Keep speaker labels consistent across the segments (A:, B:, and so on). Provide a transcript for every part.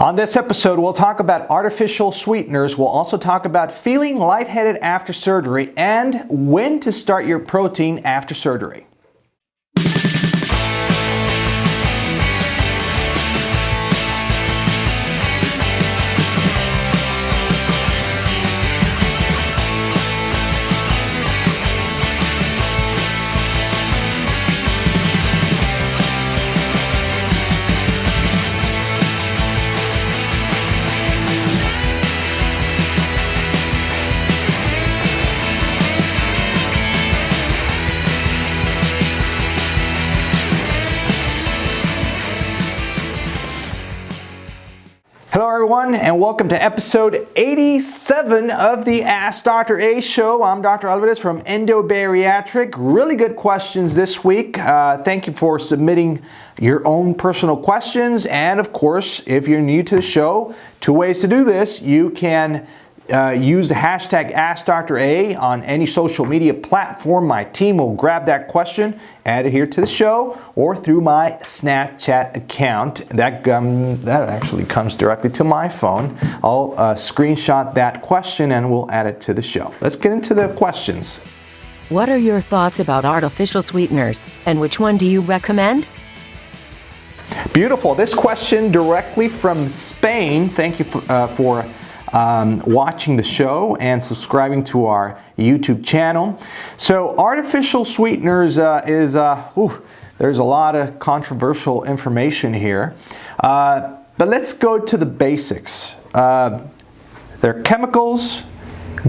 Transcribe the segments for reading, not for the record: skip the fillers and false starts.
A: On this episode, we'll talk about artificial sweeteners. We'll also talk about feeling lightheaded after surgery and when to start your protein after surgery. Hello everyone, and welcome to episode 87 of the Ask Dr. A show. I'm Dr. Alvarez from Endobariatric. Really good questions this week. Thank you for submitting your own personal questions. And of course, if you're new to the show, two ways to do this. You can use the hashtag AskDrA on any social media platform. My team will grab that question, add it here to the show, or through my Snapchat account. That actually comes directly to my phone. I'll screenshot that question and we'll add it to the show. Let's get into the questions.
B: What are your thoughts about artificial sweeteners, and which one do you recommend?
A: Beautiful. This question directly from Spain. Thank you for watching the show and subscribing to our YouTube channel. So artificial sweeteners there's a lot of controversial information here, but let's go to the basics. They're chemicals.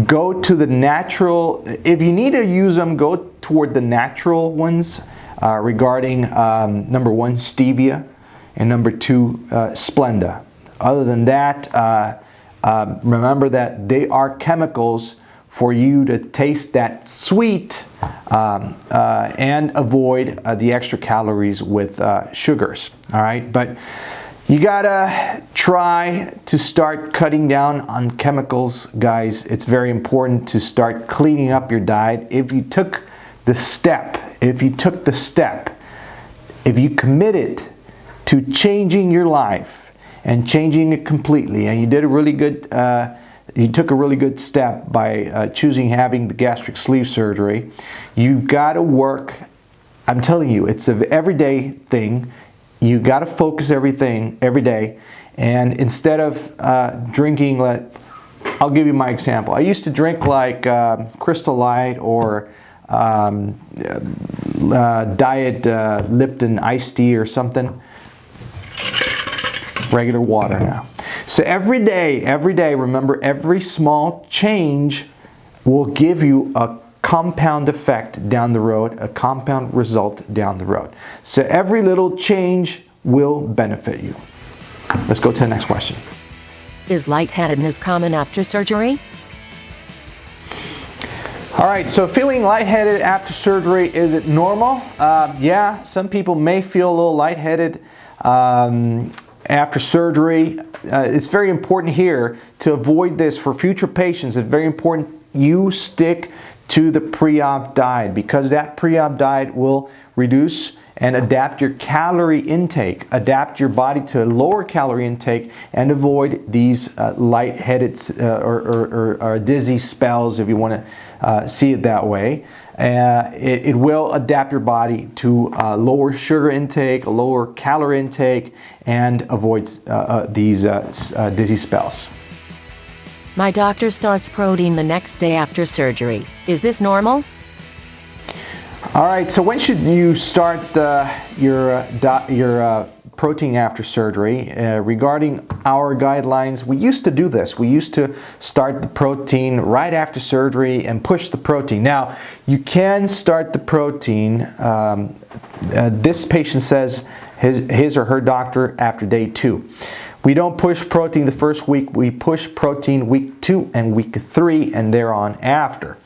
A: Go to the natural. If you need to use them, go toward the natural ones regarding number one, stevia, and number two, Splenda. Other than that, remember that they are chemicals for you to taste that sweet and avoid the extra calories with sugars. All right, but you gotta try to start cutting down on chemicals, guys. It's very important to start cleaning up your diet. If you committed to changing your life and changing it completely, and you did a really good, you took a really good step by choosing having the gastric sleeve surgery. You've got to work. I'm telling you, it's an everyday thing. You got to focus everything every day, and instead of drinking, I'll give you my example. I used to drink like Crystal Light or Diet Lipton iced tea or something. Regular water now. So every day, remember, every small change will give you a compound effect down the road, a compound result down the road. So every little change will benefit you. Let's go to the next question.
B: Is lightheadedness common after surgery?
A: All right, so feeling lightheaded after surgery, is it normal? Yeah, some people may feel a little lightheaded after surgery. It's very important here to avoid this for future patients. It's very important you stick to the pre-op diet, because that pre-op diet will reduce and adapt your calorie intake, adapt your body to a lower calorie intake, and avoid these lightheaded or dizzy spells, if you want to see it that way. It will adapt your body to lower sugar intake, a lower calorie intake, and avoids these dizzy spells.
B: My doctor starts protein the next day after surgery. Is this normal?
A: All right, so when should you start your protein after surgery? Regarding our guidelines, we used to do this. We used to start the protein right after surgery and push the protein. Now, you can start the protein, this patient says his or her doctor, after day 2. We don't push protein the first week. We push protein week 2 and week 3 and thereon after.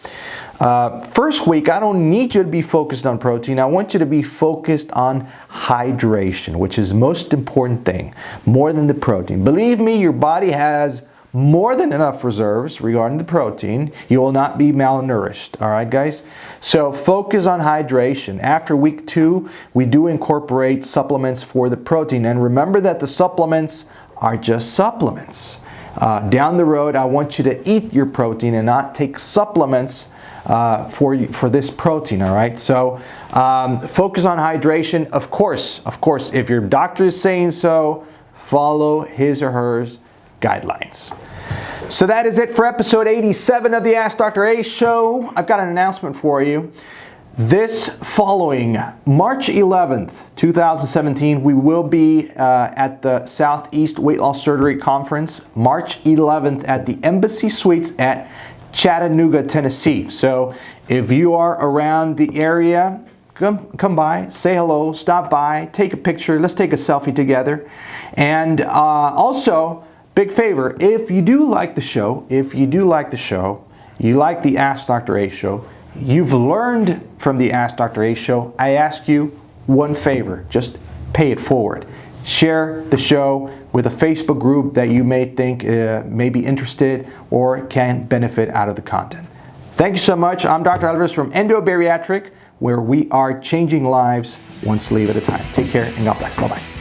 A: First week, I don't need you to be focused on protein. I want you to be focused on hydration, which is the most important thing, more than the protein. Believe me, your body has more than enough reserves regarding the protein. You will not be malnourished. All right, guys? So focus on hydration. After week 2, we do incorporate supplements for the protein. And remember that the supplements are just supplements. Down the road, I want you to eat your protein and not take supplements for this protein, all right? So focus on hydration. Of course, if your doctor is saying so, follow his or her guidelines. So that is it for episode 87 of the Ask Dr. A show. I've got an announcement for you. This following March 11th, 2017, we will be at the Southeast Weight Loss Surgery Conference, March 11th at the Embassy Suites at Chattanooga, Tennessee. So if you are around the area, come by, say hello, stop by, take a picture, let's take a selfie together. And also, big favor, if you do like the show, you like the Ask Dr. A show, you've learned from the Ask Dr. A show, I ask you one favor, just pay it forward. Share the show with a Facebook group that you may think may be interested or can benefit out of the content. Thank you so much. I'm Dr. Alvarez from Endobariatric, where we are changing lives one sleeve at a time. Take care and God bless. Bye-bye.